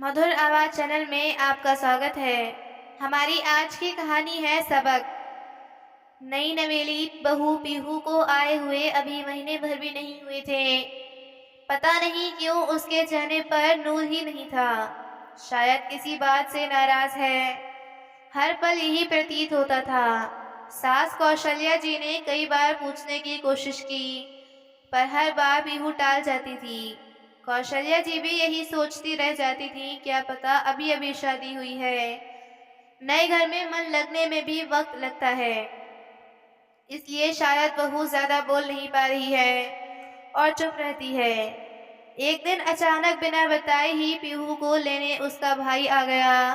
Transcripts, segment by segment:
मधुर आवाज़ चैनल में आपका स्वागत है। हमारी आज की कहानी है सबक। नई नवेली बहू पीहू को आए हुए अभी महीने भर भी नहीं हुए थे। पता नहीं क्यों उसके चेहरे पर नूर ही नहीं था। शायद किसी बात से नाराज़ है। हर पल यही प्रतीत होता था। सास कौशल्या जी ने कई बार पूछने की कोशिश की, पर हर बार पीहू टाल जाती थी। कौशल्या जी भी यही सोचती रह जाती थी, क्या पता अभी अभी शादी हुई है। नए घर में मन लगने में भी वक्त लगता है, इसलिए शायद बहू ज्यादा बोल नहीं पा रही है और चुप रहती है। एक दिन अचानक बिना बताए ही पीहू को लेने उसका भाई आ गया।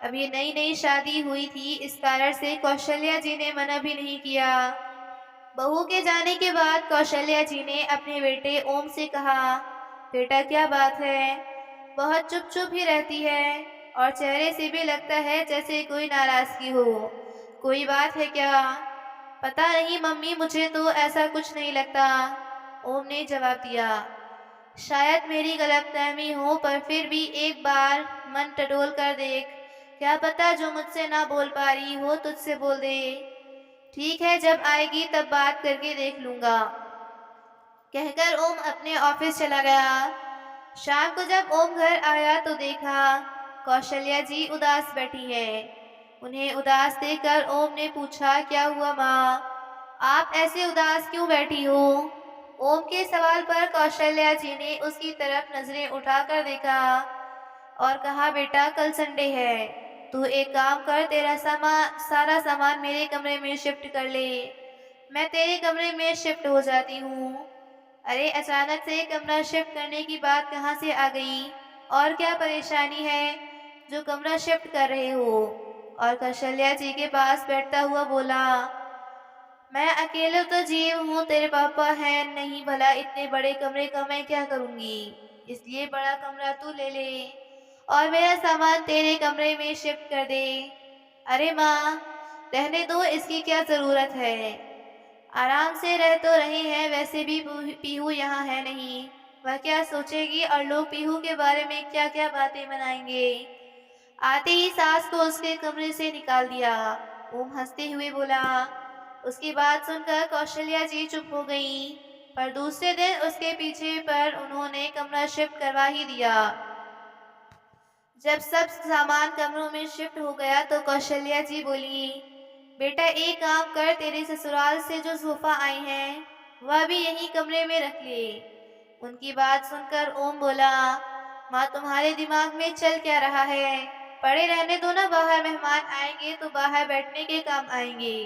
अभी नई नई शादी हुई थी, इस कारण से कौशल्या जी ने मना भी नहीं किया। बहू के जाने के बाद कौशल्या जी ने अपने बेटे ओम से कहा, बेटा क्या बात है, बहुत चुप चुप ही रहती है और चेहरे से भी लगता है जैसे कोई नाराजगी हो। कोई बात है क्या? पता नहीं मम्मी, मुझे तो ऐसा कुछ नहीं लगता, ओम ने जवाब दिया। शायद मेरी गलतफहमी हो, पर फिर भी एक बार मन टटोल कर देख। क्या पता जो मुझसे ना बोल पा रही हो तुझसे बोल दे। ठीक है, जब आएगी तब बात करके देख लूंगा, कहकर ओम अपने ऑफिस चला गया। शाम को जब ओम घर आया तो देखा कौशल्या जी उदास बैठी हैं। उन्हें उदास देखकर ओम ने पूछा, क्या हुआ माँ, आप ऐसे उदास क्यों बैठी हो? ओम के सवाल पर कौशल्या जी ने उसकी तरफ नजरें उठाकर देखा और कहा, बेटा कल संडे है, तू एक काम कर, तेरा सारा सामान मेरे कमरे में शिफ्ट कर ले, मैं तेरे कमरे में शिफ्ट हो जाती हूँ। अरे अचानक से कमरा शिफ्ट करने की बात कहाँ से आ गई? और क्या परेशानी है जो कमरा शिफ्ट कर रहे हो? और कौशल्या जी के पास बैठता हुआ बोला, मैं अकेले तो जीव हूँ, तेरे पापा हैं नहीं, भला इतने बड़े कमरे का मैं क्या करूँगी? इसलिए बड़ा कमरा तू ले ले और मेरा सामान तेरे कमरे में शिफ्ट कर दे। अरे माँ, रहने दो, इसकी क्या ज़रूरत है? आराम से रह तो रहे हैं, वैसे भी पीहू यहाँ है नहीं, वह क्या सोचेगी और लोग पीहू के बारे में क्या क्या बातें बनाएंगे। आते ही सास को उसके कमरे से निकाल दिया। ओम हंसते हुए बोला। उसकी बात सुनकर कौशल्या जी चुप हो गई, पर दूसरे दिन उसके पीछे पर उन्होंने कमरा शिफ्ट करवा ही दिया। जब सब सामान कमरों में शिफ्ट हो गया तो कौशल्या जी बोली, बेटा एक काम कर, तेरे ससुराल से जो सोफा आई हैं वह भी यही कमरे में रख ले। उनकी बात सुनकर ओम बोला, माँ तुम्हारे दिमाग में चल क्या रहा है? पड़े रहने दो ना, बाहर मेहमान आएंगे तो बाहर बैठने के काम आएंगे।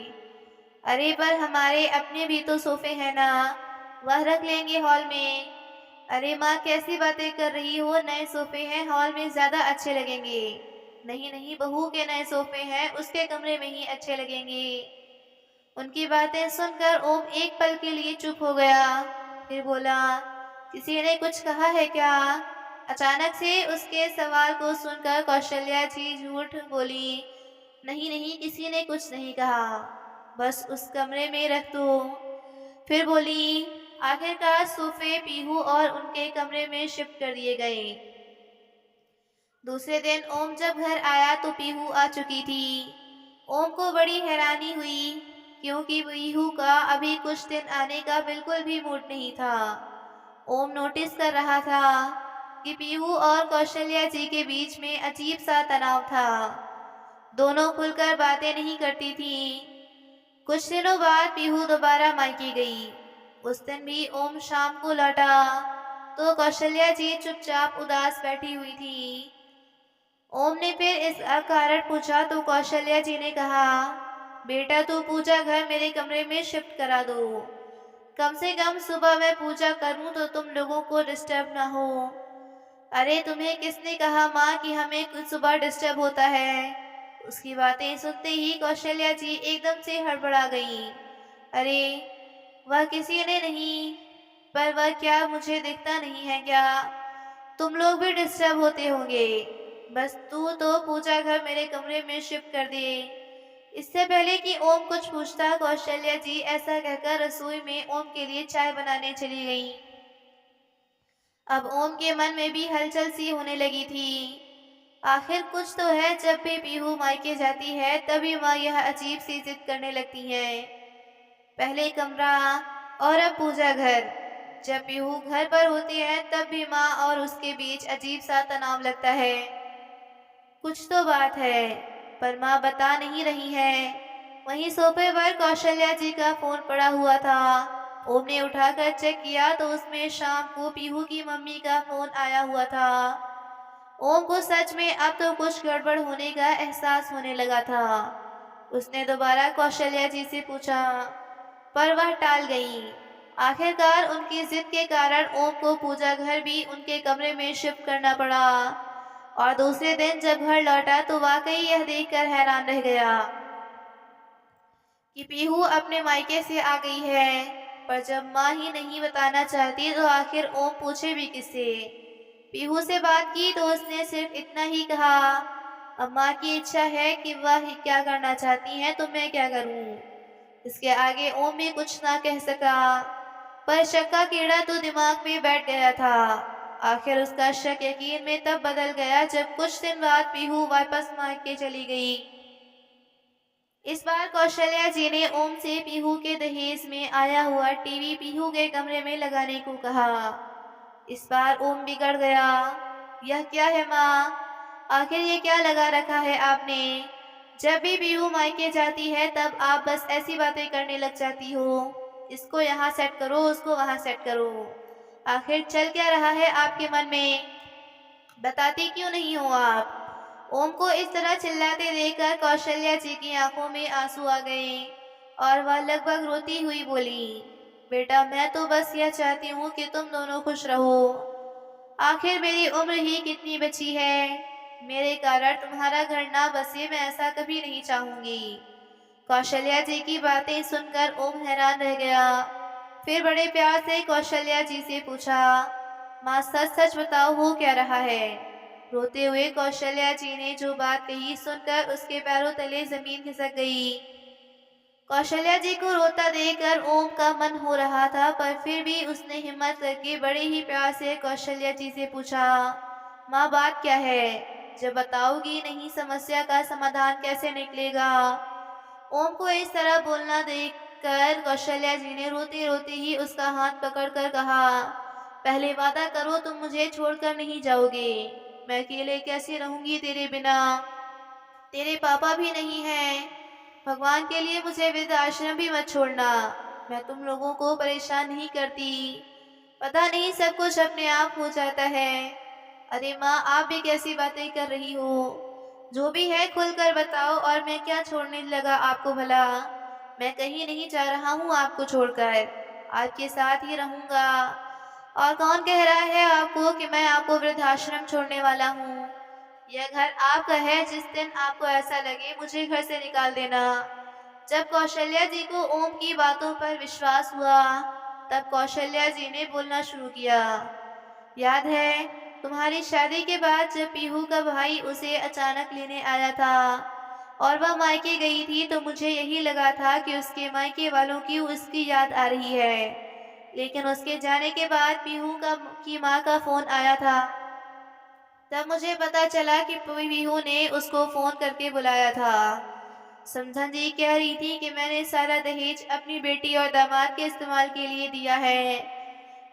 अरे पर हमारे अपने भी तो सोफे हैं ना, वह रख लेंगे हॉल में। अरे माँ कैसी बातें कर रही हो, नए सोफे हैं, हॉल में ज्यादा अच्छे लगेंगे। नहीं नहीं बहू के नए सोफे हैं, उसके कमरे में ही अच्छे लगेंगे। उनकी बातें सुनकर ओम एक पल के लिए चुप हो गया, फिर बोला, किसी ने कुछ कहा है क्या? अचानक से उसके सवाल को सुनकर कौशल्या जी झूठ बोली, नहीं नहीं किसी ने कुछ नहीं कहा, बस उस कमरे में रख दो। फिर बोली, आखिरकार सोफे पीहू और उनके कमरे में शिफ्ट कर दिए गए। दूसरे दिन ओम जब घर आया तो पीहू आ चुकी थी। ओम को बड़ी हैरानी हुई, क्योंकि पीहू का अभी कुछ दिन आने का बिल्कुल भी मूड नहीं था। ओम नोटिस कर रहा था कि पीहू और कौशल्या जी के बीच में अजीब सा तनाव था। दोनों खुलकर बातें नहीं करती थी। कुछ दिनों बाद पीहू दोबारा मायके गई। उस दिन भी ओम शाम को लौटा तो कौशल्या जी चुपचाप उदास बैठी हुई थी। ओम ने फिर इसका कारण पूछा तो कौशल्या जी ने कहा, बेटा तू पूजा घर मेरे कमरे में शिफ्ट करा दो, कम से कम सुबह मैं पूजा करूं तो तुम लोगों को डिस्टर्ब ना हो। अरे तुम्हें किसने कहा माँ कि हमें कुछ सुबह डिस्टर्ब होता है? उसकी बातें सुनते ही कौशल्या जी एकदम से हड़बड़ा गई। अरे वह किसी ने नहीं, पर वह क्या मुझे दिखता नहीं है क्या? तुम लोग भी डिस्टर्ब होते होंगे, बस तू तो पूजा घर मेरे कमरे में शिफ्ट कर दे। इससे पहले कि ओम कुछ पूछता, कौशल्या जी ऐसा कहकर रसोई में ओम के लिए चाय बनाने चली गई। अब ओम के मन में भी हलचल सी होने लगी थी। आखिर कुछ तो है, जब भी पीहू मायके जाती है तभी माँ यह अजीब सी जिद करने लगती है। पहले कमरा और अब पूजा घर। जब पीहू घर पर होती है तब भी माँ और उसके बीच अजीब सा तनाव लगता है। कुछ तो बात है, पर माँ बता नहीं रही है। वहीं सोफे पर कौशल्या जी का फोन पड़ा हुआ था। ओम ने उठाकर चेक किया तो उसमें शाम को पीहू की मम्मी का फोन आया हुआ था। ओम को सच में अब तो कुछ गड़बड़ होने का एहसास होने लगा था। उसने दोबारा कौशल्या जी से पूछा, पर वह टाल गई। आखिरकार उनकी जिद के कारण ओम को पूजा घर भी उनके कमरे में शिफ्ट करना पड़ा। और दूसरे दिन जब घर लौटा तो वाकई यह देखकर हैरान रह गया कि पीहू अपने मायके से आ गई है। पर जब माँ ही नहीं बताना चाहती तो आखिर ओम पूछे भी किससे। पीहू से बात की तो उसने सिर्फ इतना ही कहा, अब माँ की इच्छा है कि वह क्या करना चाहती हैं तो मैं क्या करूँ। इसके आगे ओम भी कुछ ना कह सका। पर शक का कीड़ा तो दिमाग में बैठ गया था। आखिर उसका शक यकीन में तब बदल गया जब कुछ दिन बाद पीहू वापस मायके चली गई। इस बार कौशल्या जी ने ओम से पीहू के दहेज में आया हुआ टीवी पीहू के कमरे में लगाने को कहा। इस बार ओम बिगड़ गया। यह क्या है माँ? आखिर ये क्या लगा रखा है आपने? जब भी पीहू मायके जाती है तब आप बस ऐसी बातें करने लग जाती हो। इसको यहाँ सेट करो, उसको वहाँ सेट करो। आखिर चल क्या रहा है आपके मन में? बताती क्यों नहीं हो आप? ओम को इस तरह चिल्लाते देखकर कौशल्या जी की आंखों में आंसू आ गए और वह लगभग रोती हुई बोली, बेटा मैं तो बस यह चाहती हूँ कि तुम दोनों खुश रहो। आखिर मेरी उम्र ही कितनी बची है। मेरे कारण तुम्हारा घर ना बसे, मैं ऐसा कभी नहीं चाहूंगी। कौशल्या जी की बातें सुनकर ओम हैरान रह गया। फिर बड़े प्यार से कौशल्या जी से पूछा, माँ सच सच बताओ हो क्या रहा है? रोते हुए कौशल्या जी ने जो बात कही सुनकर उसके पैरों तले जमीन खिसक गई। कौशल्या जी को रोता देखकर ओम का मन हो रहा था, पर फिर भी उसने हिम्मत करके बड़े ही प्यार से कौशल्या जी से पूछा, माँ बात क्या है? जब बताओगी नहीं समस्या का समाधान कैसे निकलेगा? ओम को इस तरह बोलना देखकर कौशल्या जी ने रोते रोते ही उसका हाथ पकड़कर कहा, पहले वादा करो तुम मुझे छोड़कर नहीं जाओगे। मैं अकेले कैसे रहूंगी तेरे बिना? तेरे पापा भी नहीं हैं। भगवान के लिए मुझे वृद्धाश्रम भी मत छोड़ना। मैं तुम लोगों को परेशान नहीं करती। पता नहीं सब कुछ अपने आप हो जाता है। अरे माँ आप भी कैसी बातें कर रही हो? जो भी है खुलकर बताओ, और मैं क्या छोड़ने लगा आपको भला? मैं कहीं नहीं जा रहा हूँ आपको छोड़कर, आपके साथ ही रहूंगा। और कौन कह रहा है आपको कि मैं आपको वृद्धाश्रम छोड़ने वाला हूँ? यह घर आपका है, जिस दिन आपको ऐसा लगे मुझे घर से निकाल देना। जब कौशल्या जी को ओम की बातों पर विश्वास हुआ तब कौशल्या जी ने बोलना शुरू किया, याद है तुम्हारी शादी के बाद जब पीहू का भाई उसे अचानक लेने आया था और वह मायके गई थी तो मुझे यही लगा था कि उसके मायके वालों की उसकी याद आ रही है। लेकिन उसके जाने के बाद पीहू का की माँ का फोन आया था। तब मुझे पता चला कि पीहू ने उसको फोन करके बुलाया था। समझन जी कह रही थी कि मैंने सारा दहेज अपनी बेटी और दामाद के इस्तेमाल के लिए दिया है,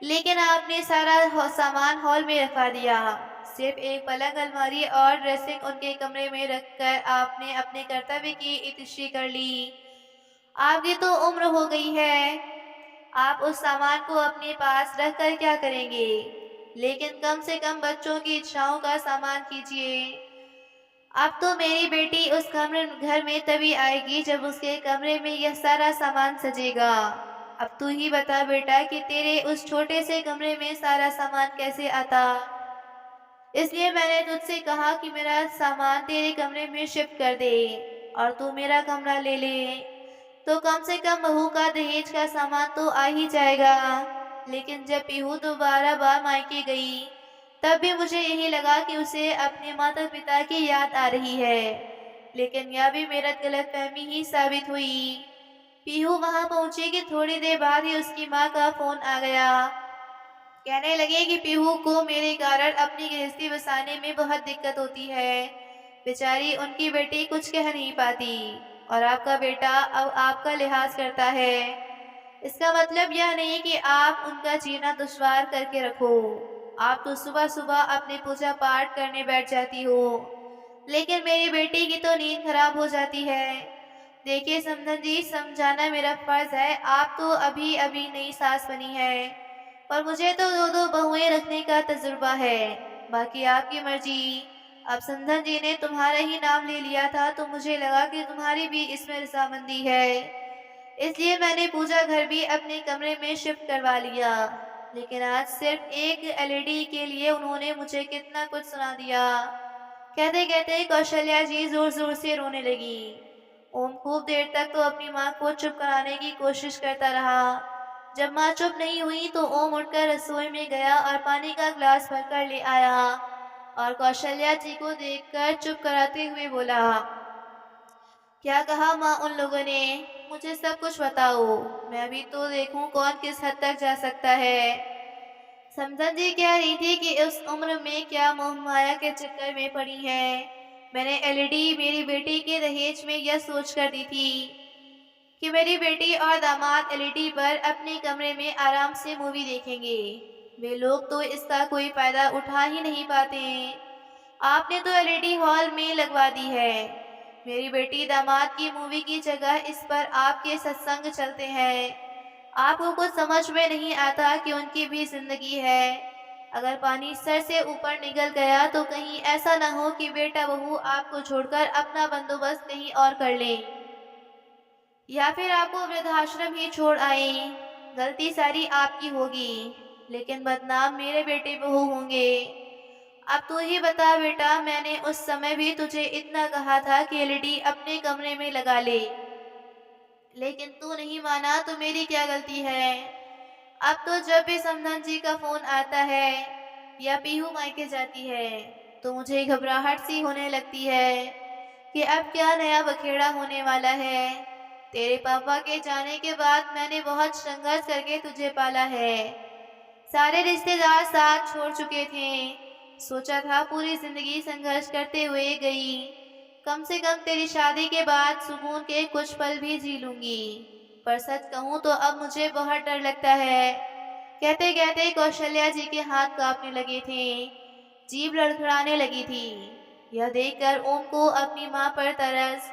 लेकिन आपने सारा सामान हॉल में रखवा दिया। सिर्फ एक पलंग, अलमारी और ड्रेसिंग उनके कमरे में रखकर आपने अपने कर्तव्य की इतिश्री कर ली। आपकी तो उम्र हो गई है, आप उस सामान को अपने पास रख कर क्या करेंगे? लेकिन कम से कम बच्चों की इच्छाओं का सामान कीजिए। अब तो मेरी बेटी उस कमरे घर में तभी आएगी जब उसके कमरे में यह सारा सामान सजेगा। अब तू ही बता बेटा कि तेरे उस छोटे से कमरे में सारा सामान कैसे आता? इसलिए मैंने तुझसे कहा कि मेरा सामान तेरे कमरे में शिफ्ट कर दे और तू मेरा कमरा ले ले, तो कम से कम बहू का दहेज का सामान तो आ ही जाएगा। लेकिन जब पीहू दोबारा बार मायके गई तब भी मुझे यही लगा कि उसे अपने माता पिता की याद आ रही है, लेकिन यह भी मेरा गलतफहमी ही साबित हुई। पीहू वहां पहुंची कि थोड़ी देर बाद ही उसकी माँ का फोन आ गया। कहने लगे कि पीहू को मेरे कारण अपनी गृहस्थी बसाने में बहुत दिक्कत होती है। बेचारी उनकी बेटी कुछ कह नहीं पाती और आपका बेटा अब आपका लिहाज करता है। इसका मतलब यह नहीं कि आप उनका जीना दुश्वार करके रखो। आप तो सुबह-सुबह अपने पूजा पाठ करने बैठ जाती हो, लेकिन मेरी बेटी की तो नींद खराब हो जाती है। देखिए समधन जी, समझाना मेरा फर्ज है। आप तो अभी-अभी नई सास बनी है और मुझे तो 2-2 बहुएँ रखने का तजुर्बा है। बाकी आपकी मर्ज़ी। अब समधन जी ने तुम्हारा ही नाम ले लिया था तो मुझे लगा कि तुम्हारी भी इसमें रज़ामंदी है। इसलिए मैंने पूजा घर भी अपने कमरे में शिफ्ट करवा लिया। लेकिन आज सिर्फ एक एलईडी के लिए उन्होंने मुझे कितना कुछ सुना दिया। कहते-कहते कौशल्या जी ज़ोर-ज़ोर से रोने लगी। ओम खूब देर तक तो अपनी माँ को चुप कराने की कोशिश करता रहा। जब माँ चुप नहीं हुई तो ओम उठकर रसोई में गया और पानी का ग्लास भरकर ले आया और कौशल्या जी को देखकर चुप कराते हुए बोला, क्या कहा माँ उन लोगों ने? मुझे सब कुछ बताओ। मैं भी तो देखूं कौन किस हद तक जा सकता है। समधन जी कह रही थी कि उस उम्र में क्या मोह माया के चक्कर में पड़ी है। मैंने एलईडी मेरी बेटी के दहेज में यह सोच कर दी थी कि मेरी बेटी और दामाद एलईडी पर अपने कमरे में आराम से मूवी देखेंगे। वे लोग तो इसका कोई फायदा उठा ही नहीं पाते हैं। आपने तो एलईडी हॉल में लगवा दी है। मेरी बेटी दामाद की मूवी की जगह इस पर आपके सत्संग चलते हैं। आपको कुछ समझ में नहीं आता कि उनकी भी जिंदगी है। अगर पानी सर से ऊपर निकल गया तो कहीं ऐसा ना हो कि बेटा बहू आपको छोड़कर अपना बंदोबस्त कहीं और कर ले या फिर आपको वृद्धाश्रम ही छोड़ आए। गलती सारी आपकी होगी, लेकिन बदनाम मेरे बेटे बहू होंगे। अब तू ही बता बेटा, मैंने उस समय भी तुझे इतना कहा था कि एलईडी अपने कमरे में लगा ले, लेकिन तू नहीं माना तो मेरी क्या गलती है। अब तो जब भी समधन जी का फोन आता है या पीहू मायके जाती है तो मुझे घबराहट सी होने लगती है कि अब क्या नया बखेड़ा होने वाला है। तेरे पापा के जाने के बाद मैंने बहुत संघर्ष करके तुझे पाला है। सारे रिश्तेदार साथ छोड़ चुके थे। सोचा था पूरी जिंदगी संघर्ष करते हुए गई, कम से कम तेरी शादी के बाद सुकून के कुछ पल भी जी लूंगी। पर सच कहूँ तो अब मुझे बहुत डर लगता है। कहते कहते कौशल्या जी के हाथ कांपने लगे थे, जीभ लड़खड़ाने लगी थी। यह देखकर ओम को अपनी माँ पर तरस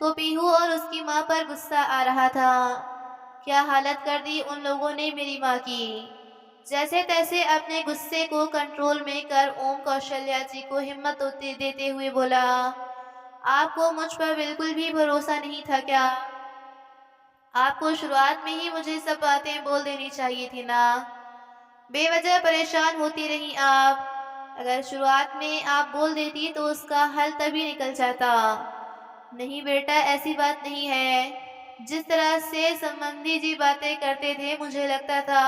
तो पीहू और उसकी माँ पर गुस्सा आ रहा था। क्या हालत कर दी उन लोगों ने मेरी माँ की। जैसे तैसे अपने गुस्से को कंट्रोल में कर ओम कौशल्या जी को हिम्मत देते हुए बोला, आपको मुझ पर बिल्कुल भी भरोसा नहीं था क्या? आपको शुरुआत में ही मुझे सब बातें बोल देनी चाहिए थी ना। बेवजह परेशान होती रही आप। अगर शुरुआत में आप बोल देती तो उसका हल तभी निकल जाता। नहीं बेटा, ऐसी बात नहीं है। जिस तरह से संबंधी जी बातें करते थे मुझे लगता था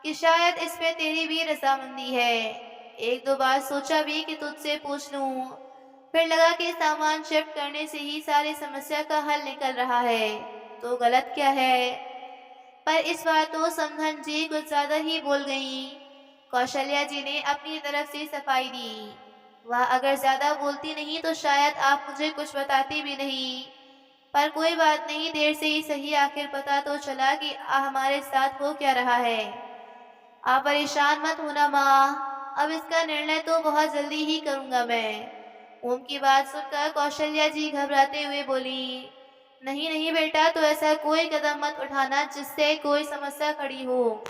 कि शायद इसमें तेरी भी रजामंदी है। एक दो बार सोचा भी कि तुझसे पूछ लूं, फिर लगा कि सामान शिफ्ट करने से ही सारी समस्या का हल निकल रहा है, तो गलत क्या है। पर इस बार तो समधन जी कुछ ज्यादा ही बोल गईं। कौशल्या जी ने अपनी तरफ से सफाई दी। वह अगर ज्यादा बोलती नहीं तो शायद आप मुझे कुछ बताती भी नहीं। पर कोई बात नहीं, देर से ही सही, आखिर पता तो चला कि हमारे साथ हो क्या रहा है। आप परेशान मत होना माँ, अब इसका निर्णय तो बहुत जल्दी ही करूंगा मैं। ओम की बात सुनकर कौशल्या जी घबराते हुए बोली, नहीं नहीं बेटा, तो ऐसा कोई कदम मत उठाना जिससे कोई समस्या खड़ी हो,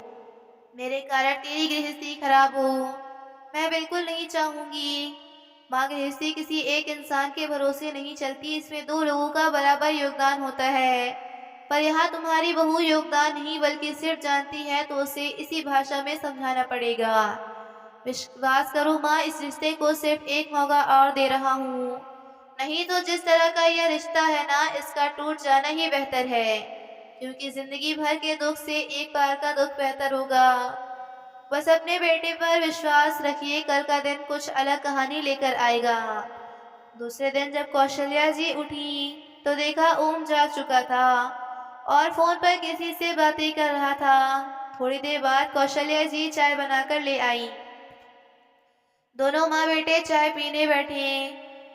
मेरे कारण तेरी गृहस्थी खराब हो। मैं बिल्कुल नहीं चाहूंगी। माँ, गृहस्थी किसी एक इंसान के भरोसे नहीं चलती, इसमें दो लोगों का बराबर योगदान होता है। पर यहाँ तुम्हारी बहू योगदान नहीं बल्कि सिर्फ जानती है, तो उसे इसी भाषा में समझाना पड़ेगा। विश्वास करो माँ, इस रिश्ते को सिर्फ एक मौका और दे रहा हूँ। नहीं तो जिस तरह का यह रिश्ता है ना, इसका टूट जाना ही बेहतर है, क्योंकि जिंदगी भर के दुख से एक बार का दुख बेहतर होगा। बस अपने बेटे पर विश्वास रखिए, कल का दिन कुछ अलग कहानी लेकर आएगा। दूसरे दिन जब कौशल्या जी उठी तो देखा ओम जाग चुका था और फोन पर किसी से बातें कर रहा था। थोड़ी देर बाद कौशल्या जी चाय बनाकर ले आई। दोनों माँ बेटे चाय पीने बैठे।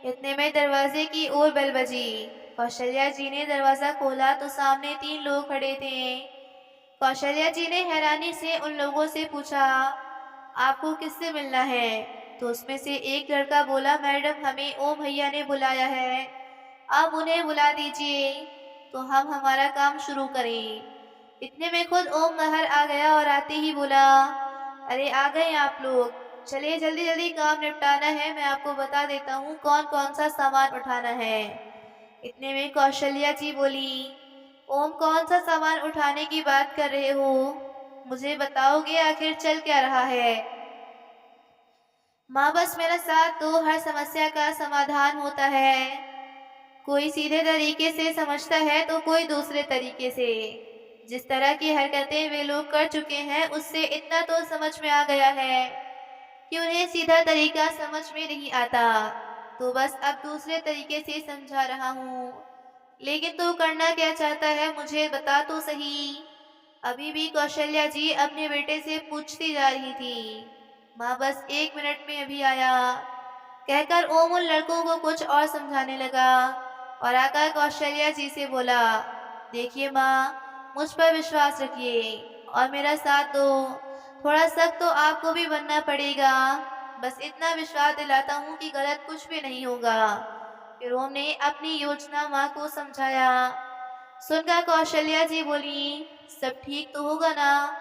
इतने में दरवाजे की ओर बेल बजी। कौशल्या जी ने दरवाजा खोला तो सामने 3 लोग खड़े थे। कौशल्या जी ने हैरानी से उन लोगों से पूछा, आपको किससे मिलना है? तो उसमें से एक लड़का बोला, मैडम हमें ओम भैया ने बुलाया है, आप उन्हें बुला दीजिए तो हम हमारा काम शुरू करें। इतने में खुद ओम बाहर आ गया और आते ही बोला, अरे आ गए आप लोग, चलिए जल्दी जल्दी काम निपटाना है, मैं आपको बता देता हूँ कौन कौन सा सामान उठाना है। इतने में कौशल्या जी बोली, ओम कौन सा सामान उठाने की बात कर रहे हो? मुझे बताओगे आखिर चल क्या रहा है? माँ बस मेरा साथ दो, हर समस्या का समाधान होता है। कोई सीधे तरीके से समझता है तो कोई दूसरे तरीके से। जिस तरह की हरकतें वे लोग कर चुके हैं उससे इतना तो समझ में आ गया है कि उन्हें सीधा तरीका समझ में नहीं आता, तो बस अब दूसरे तरीके से समझा रहा हूँ। लेकिन तू करना क्या चाहता है मुझे बता तो सही। अभी भी कौशल्या जी अपने बेटे से पूछती जा रही थी। माँ बस 1 मिनट में अभी आया, कहकर ओम उन लड़कों को कुछ और समझाने लगा और आकर कौशल्या जी से बोला, देखिए माँ, मुझ पर विश्वास रखिए और मेरा साथ दो। थोड़ा सख्त तो आपको भी बनना पड़ेगा, बस इतना विश्वास दिलाता हूँ कि गलत कुछ भी नहीं होगा। फिर ओम ने अपनी योजना माँ को समझाया। सुनकर कौशल्या जी बोली, सब ठीक तो होगा ना?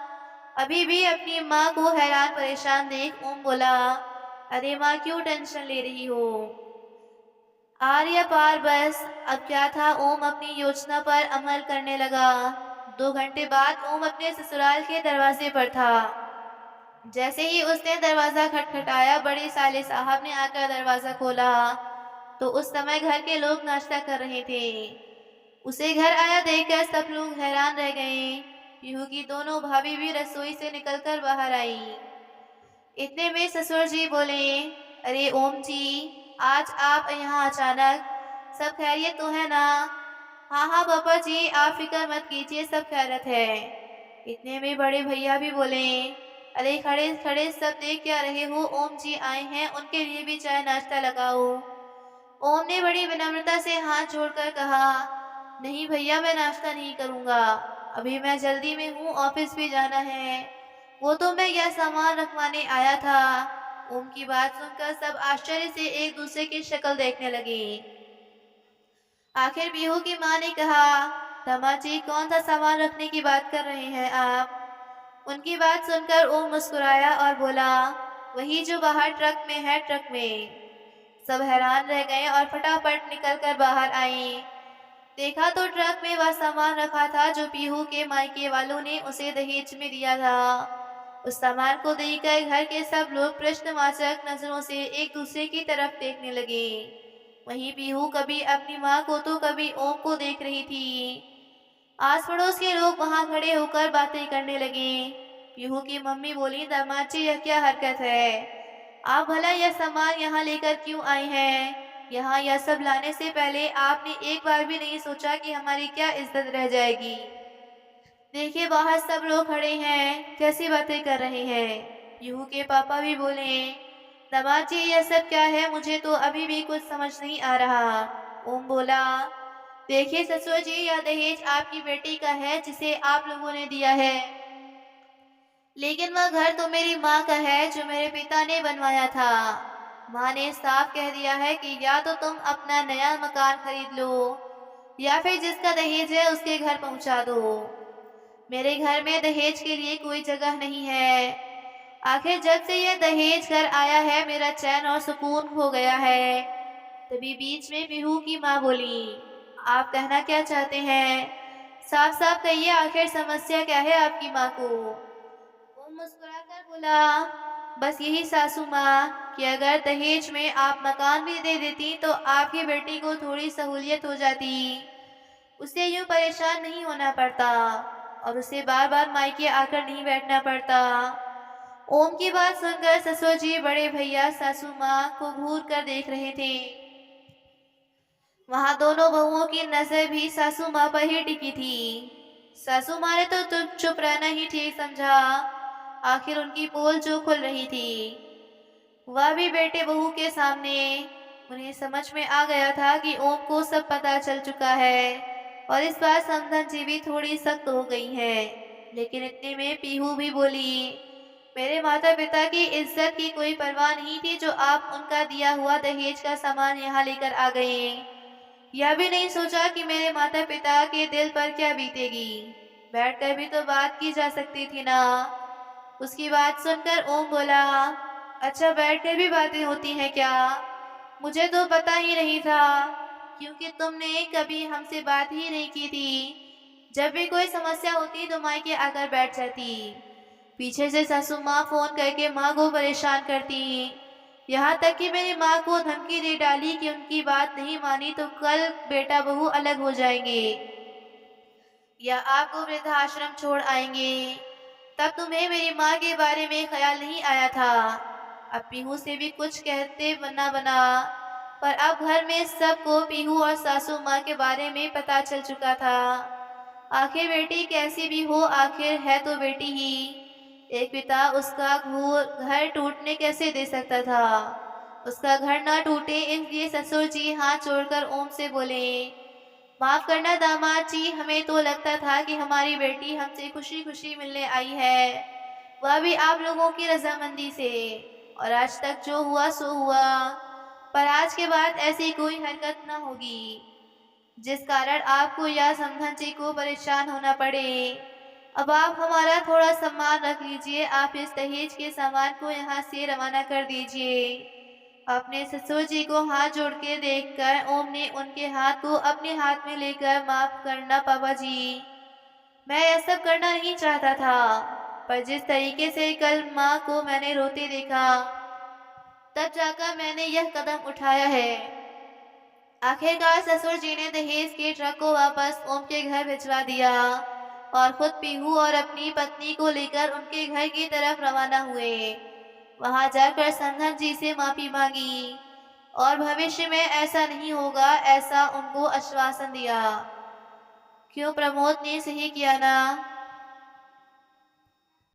अभी भी अपनी माँ को हैरान परेशान देख ओम बोला, अरे माँ क्यों टेंशन ले रही हो? आर या पार बस। अब क्या था, ओम अपनी योजना पर अमल करने लगा। 2 घंटे बाद ओम अपने ससुराल के दरवाजे पर था। जैसे ही उसने दरवाजा खटखटाया, बड़े साले साहब ने आकर दरवाजा खोला तो उस समय घर के लोग नाश्ता कर रहे थे। उसे घर आया देखकर सब लोग हैरान रह गए। पीहू की दोनों भाभी भी रसोई से निकलकर बाहर आई। इतने में ससुर जी बोले, अरे ओम जी, आज आप यहाँ अचानक, सब खैरियत तो है ना? हाँ हाँ पापा जी, आप फिक्र मत कीजिए, सब खैरियत है। इतने में बड़े भैया भी बोले, अरे खड़े खड़े सब देख क्या रहे हो, ओम जी आए हैं, उनके लिए भी चाय नाश्ता लगाओ। ओम ने बड़ी विनम्रता से हाथ जोड़कर कहा, नहीं भैया, मैं नाश्ता नहीं करूँगा, अभी मैं जल्दी में हूँ, ऑफिस भी जाना है। वो तो मैं यह सामान रखवाने आया था। ओम की बात सुनकर सब आश्चर्य से एक दूसरे की शक्ल देखने लगे। आखिर पीहू की माँ ने कहा, रमा जी कौन सा सामान रखने की बात कर रहे हैं आप? उनकी बात सुनकर ओम मुस्कुराया और बोला, वही जो बाहर ट्रक में है, ट्रक में। सब हैरान रह गए और फटाफट निकलकर बाहर आए। देखा तो ट्रक में वह सामान रखा था जो पीहू के मायके वालों ने उसे दहेज में दिया था। उस सामान को देखकर घर के सब लोग प्रश्नवाचक नजरों से एक दूसरे की तरफ देखने लगे। वहीं पीहू कभी अपनी माँ को तो कभी ओम को देख रही थी। आस पड़ोस के लोग वहां खड़े होकर बातें करने लगे। पीहू की मम्मी बोली, दामाद जी यह क्या हरकत है? आप भला यह सामान यहाँ लेकर क्यों आए हैं? यहाँ यह सब लाने से पहले आपने एक बार भी नहीं सोचा कि हमारी क्या इज्जत रह जाएगी? देखिए बाहर सब लोग खड़े हैं, कैसी बातें कर रहे हैं। पीहू के पापा भी बोले, दामाद जी यह सब क्या है, मुझे तो अभी भी कुछ समझ नहीं आ रहा। ओम बोला, देखिए ससुर जी, यह दहेज आपकी बेटी का है जिसे आप लोगों ने दिया है, लेकिन वह घर तो मेरी माँ का है जो मेरे पिता ने बनवाया था। माँ ने साफ कह दिया है कि या तो तुम अपना नया मकान खरीद लो या फिर जिसका दहेज है उसके घर पहुंचा दो। मेरे घर में दहेज के लिए कोई जगह नहीं है। आखिर जब से यह दहेज घर आया है मेरा चैन और सुकून हो गया है। तभी बीच में पीहू की माँ बोली, आप कहना क्या चाहते हैं? साफ साफ कहिए, आखिर समस्या क्या है आपकी माँ को? वो मुस्कुराकर बोला, बस यही सासू माँ कि अगर दहेज में आप मकान भी दे देती तो आपकी बेटी को थोड़ी सहूलियत हो जाती, उसे यूं परेशान नहीं होना पड़ता और उसे बार बार मायके आकर नहीं बैठना पड़ता। ओम की बात सुनकर ससुर जी बड़े भैया सासू माँ को घूर कर देख रहे थे। वहां दोनों बहुओं की नजर भी सासू माँ पर ही टिकी थी। सासू माँ ने तो चुप रहना ही ठीक समझा। आखिर उनकी पोल जो खुल रही थी, वह भी बेटे बहू के सामने। उन्हें समझ में आ गया था कि ओम को सब पता चल चुका है और इस बार समधन जी भी थोड़ी सख्त हो गई है। लेकिन इतने में पीहू भी बोली, मेरे माता पिता की इज्जत की कोई परवाह नहीं थी जो आप उनका दिया हुआ दहेज का सामान यहाँ लेकर आ गए। यह भी नहीं सोचा कि मेरे माता पिता के दिल पर क्या बीतेगी। बैठकर भी तो बात की जा सकती थी ना। उसकी बात सुनकर ओम बोला, अच्छा बैठकर भी बातें होती हैं क्या? मुझे तो पता ही नहीं था, क्योंकि तुमने कभी हमसे बात ही नहीं की थी। जब भी कोई समस्या होती तो मायके आकर बैठ जाती। पीछे से सासू माँ फोन करके माँ को परेशान करती। यहाँ तक कि मेरी माँ को धमकी दे डाली कि उनकी बात नहीं मानी तो कल बेटा बहू अलग हो जाएंगे या आपको वृद्धाश्रम छोड़ आएंगे। तब तुम्हें मेरी माँ के बारे में ख्याल नहीं आया था। अब पीहू से भी कुछ कहते बना बना, पर अब घर में सबको पीहू और सासू माँ के बारे में पता चल चुका था। आखिर बेटी कैसी भी हो, आखिर है तो बेटी ही। एक पिता उसका घर टूटने कैसे दे सकता था? उसका घर ना टूटे इसलिए ससुर जी हाथ जोड़कर ओम से बोले, माफ करना दामाद जी, हमें तो लगता था कि हमारी बेटी हमसे खुशी खुशी मिलने आई है, वह भी आप लोगों की रजामंदी से। और आज तक जो हुआ सो हुआ, पर आज के बाद ऐसी कोई हरकत न होगी जिस कारण आपको या समधन जी को परेशान होना पड़े। अब आप हमारा थोड़ा सम्मान रख लीजिए। आप इस दहेज के सामान को यहाँ से रवाना कर दीजिए। अपने ससुर जी को हाथ जोड़ के देखकर ओम ने उनके हाथ को अपने हाथ में लेकर, माफ करना पापा जी, मैं यह सब करना नहीं चाहता था, पर जिस तरीके से कल माँ को मैंने रोते देखा, तब जाकर मैंने यह कदम उठाया है। आखिरकार ससुर जी ने दहेज के ट्रक को वापस ओम के घर भिजवा दिया और खुद पीहू और अपनी पत्नी को लेकर उनके घर की तरफ रवाना हुए। वहां जाकर समधन जी से माफी मांगी और भविष्य में ऐसा नहीं होगा, ऐसा उनको आश्वासन दिया। क्यों प्रमोद ने सही किया ना?